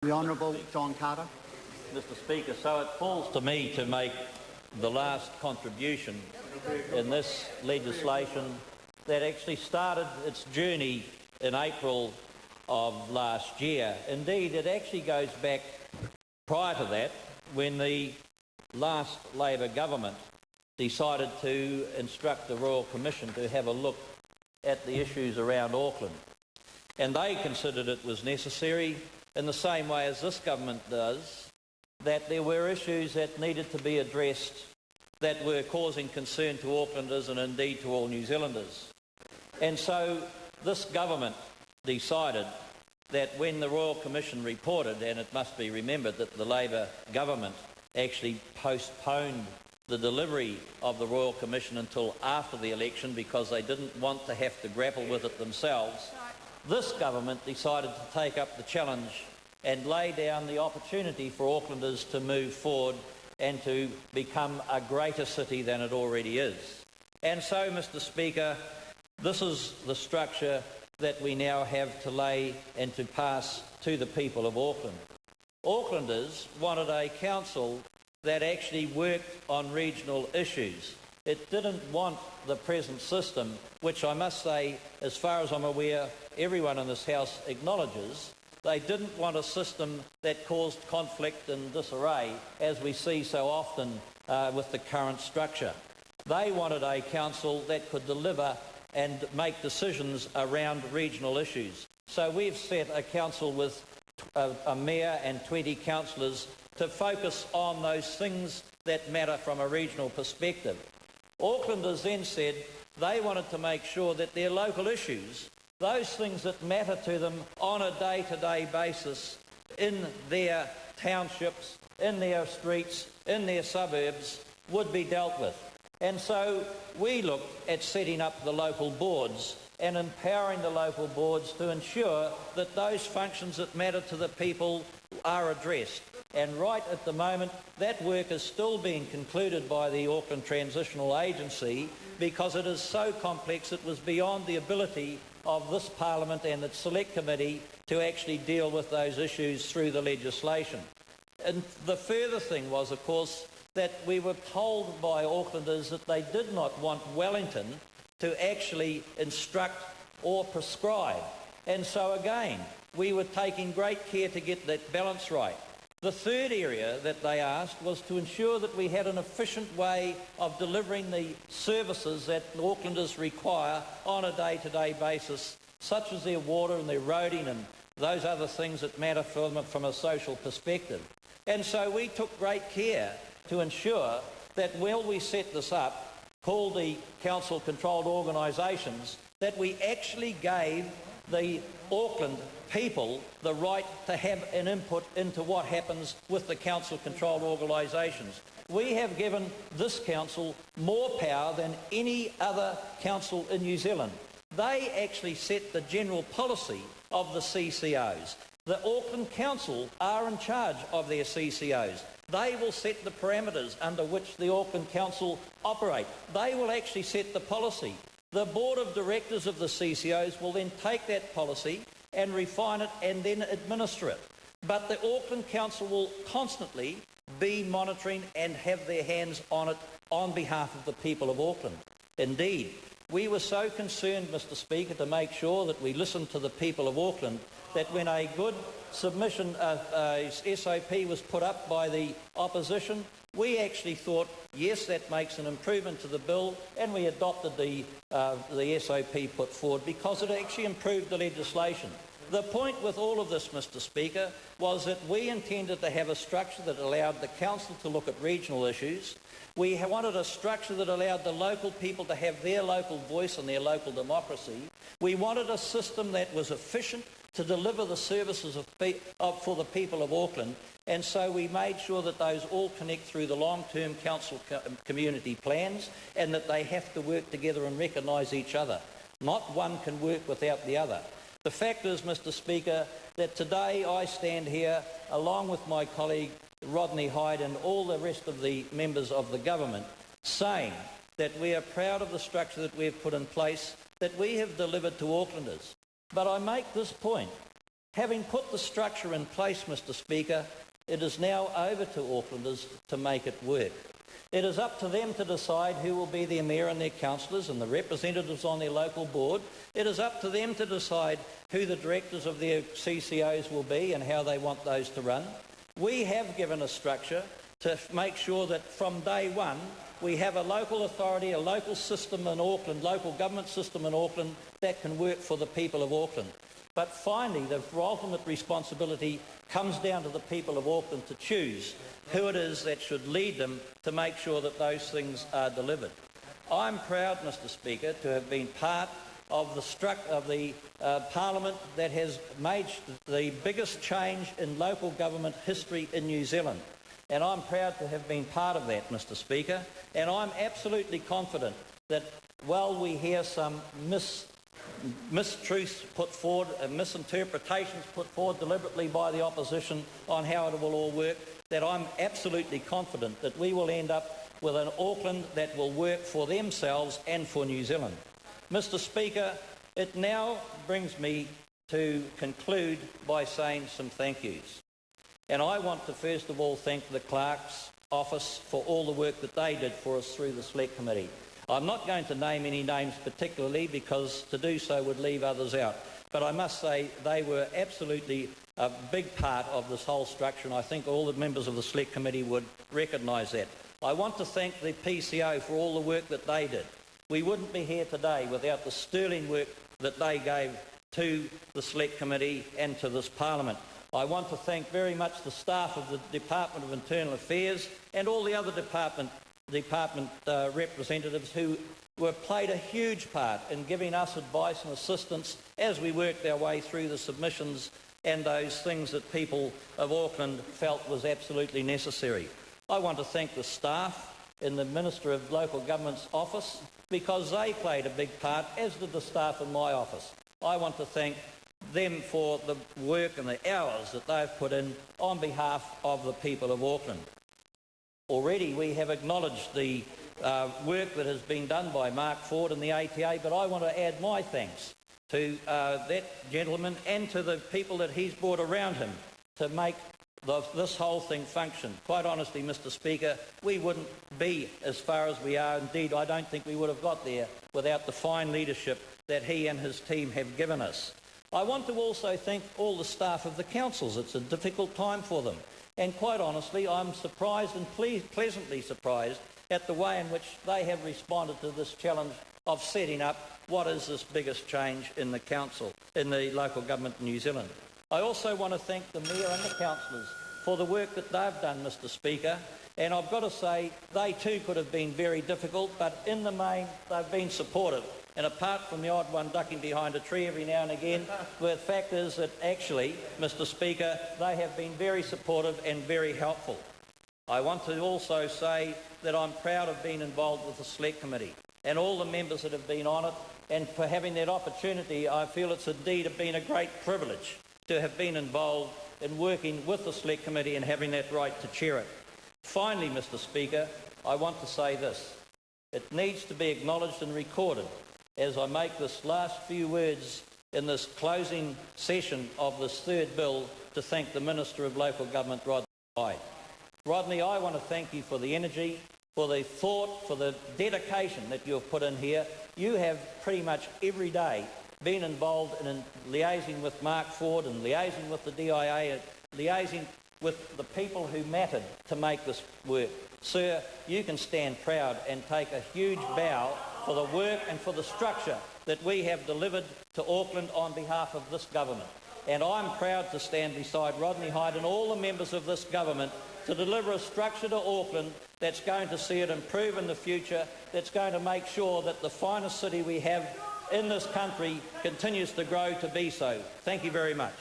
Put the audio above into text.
The Honourable John Carter. Mr Speaker, so it falls to me to make the last contribution in this legislation that actually started its journey in April of last year. Indeed, it actually goes back prior to that, when the last Labor government decided to instruct the Royal Commission to have a look at the issues around Auckland. And they considered it was necessary, in the same way as this government does, that there were issues that needed to be addressed that were causing concern to Aucklanders and indeed to all New Zealanders. And so this government decided that when the Royal Commission reported, and it must be remembered that the Labor government actually postponed the delivery of the Royal Commission until after the election because they didn't want to have to grapple with it themselves, this government decided to take up the challenge and lay down the opportunity for Aucklanders to move forward and to become a greater city than it already is. And so, Mr Speaker, this is the structure that we now have to lay and to pass to the people of Auckland. Aucklanders wanted a council that actually worked on regional issues. It didn't want the present system, which I must say, as far as I'm aware, everyone in this House acknowledges. They didn't want a system that caused conflict and disarray, as we see so often with the current structure. They wanted a council that could deliver and make decisions around regional issues. So we've set a council with a mayor and 20 councillors to focus on those things that matter from a regional perspective. Aucklanders then said they wanted to make sure that their local issues, those things that matter to them on a day-to-day basis in their townships, in their streets, in their suburbs, would be dealt with. And so we looked at setting up the local boards and empowering the local boards to ensure that those functions that matter to the people are addressed. And right at the moment, that work is still being concluded by the Auckland Transitional Agency because it is so complex it was beyond the ability of this Parliament and its Select Committee to actually deal with those issues through the legislation. And the further thing was, of course, that we were told by Aucklanders that they did not want Wellington to actually instruct or prescribe. And so again, we were taking great care to get that balance right. The third area that they asked was to ensure that we had an efficient way of delivering the services that Aucklanders require on a day-to-day basis, such as their water and their roading and those other things that matter from a social perspective. And so we took great care to ensure that while we set this up, called the council-controlled organisations, that we actually gave the Auckland people the right to have an input into what happens with the council-controlled organisations. We have given this council more power than any other council in New Zealand. They actually set the general policy of the CCOs. The Auckland Council are in charge of their CCOs. They will set the parameters under which the Auckland Council operate. They will actually set the policy. The Board of Directors of the CCOs will then take that policy and refine it and then administer it. But the Auckland Council will constantly be monitoring and have their hands on it on behalf of the people of Auckland. Indeed, we were so concerned, Mr Speaker, to make sure that we listened to the people of Auckland that when a good submission, SOP was put up by the opposition, we actually thought, yes, that makes an improvement to the bill, and we adopted the SOP put forward because it actually improved the legislation. The point with all of this, Mr Speaker, was that we intended to have a structure that allowed the council to look at regional issues. We wanted a structure that allowed the local people to have their local voice and their local democracy. We wanted a system that was efficient to deliver the services for the people of Auckland, and so we made sure that those all connect through the long-term council community plans and that they have to work together and recognise each other. Not one can work without the other. The fact is, Mr Speaker, that today I stand here along with my colleague Rodney Hyde and all the rest of the members of the government saying that we are proud of the structure that we have put in place, that we have delivered to Aucklanders. But I make this point Having put the structure in place, Mr Speaker, it is now over to Aucklanders to make it work. It is up to them to decide who will be their mayor and their councillors and the representatives on their local board. It is up to them to decide who the directors of their CCOs will be and how they want those to run. We have given a structure to make sure that from day one we have a local authority, a local system in Auckland, local government system in Auckland that can work for the people of Auckland. But finally, the ultimate responsibility comes down to the people of Auckland to choose who it is that should lead them to make sure that those things are delivered. I'm proud, Mr Speaker, to have been part of the Parliament that has made the biggest change in local government history in New Zealand. And I'm proud to have been part of that, Mr Speaker. And I'm absolutely confident that while we hear some mistruths put forward and misinterpretations put forward deliberately by the opposition on how it will all work, that I'm absolutely confident that we will end up with an Auckland that will work for themselves and for New Zealand. Mr Speaker, it now brings me to conclude by saying some thank yous. And I want to first of all thank the Clerk's Office for all the work that they did for us through the Select Committee. I'm not going to name any names particularly because to do so would leave others out. But I must say they were absolutely a big part of this whole structure, and I think all the members of the Select Committee would recognise that. I want to thank the PCO for all the work that they did. We wouldn't be here today without the sterling work that they gave to the Select Committee and to this Parliament. I want to thank very much the staff of the Department of Internal Affairs and all the other department representatives who played a huge part in giving us advice and assistance as we worked our way through the submissions and those things that people of Auckland felt was absolutely necessary. I want to thank the staff in the Minister of Local Government's office because they played a big part, as did the staff in my office. I want to thank them for the work and the hours that they've put in on behalf of the people of Auckland. Already we have acknowledged the work that has been done by Mark Ford and the ATA, but I want to add my thanks to that gentleman and to the people that he's brought around him to make this whole thing function. Quite honestly, Mr Speaker, we wouldn't be as far as we are. Indeed, I don't think we would have got there without the fine leadership that he and his team have given us. I want to also thank all the staff of the councils. It's a difficult time for them. And quite honestly, I'm surprised and pleasantly surprised at the way in which they have responded to this challenge of setting up what is this biggest change in the council, in the local government in New Zealand. I also want to thank the Mayor and the councillors for the work that they've done, Mr Speaker. And I've got to say, they too could have been very difficult, but in the main, they've been supportive. And apart from the odd one ducking behind a tree every now and again, the fact is that actually, Mr Speaker, they have been very supportive and very helpful. I want to also say that I'm proud of being involved with the Select Committee and all the members that have been on it, and for having that opportunity. I feel it's indeed been a great privilege to have been involved in working with the Select Committee and having that right to chair it. Finally, Mr Speaker, I want to say this. It needs to be acknowledged and recorded as I make this last few words in this closing session of this third bill to thank the Minister of Local Government, Rodney Hyde. Rodney, I want to thank you for the energy, for the thought, for the dedication that you have put in here. You have pretty much every day been involved in liaising with Mark Ford and liaising with the DIA, and liaising with the people who mattered to make this work. Sir, you can stand proud and take a huge bow for the work and for the structure that we have delivered to Auckland on behalf of this government. And I'm proud to stand beside Rodney Hyde and all the members of this government to deliver a structure to Auckland that's going to see it improve in the future, that's going to make sure that the finest city we have in this country continues to grow to be so. Thank you very much.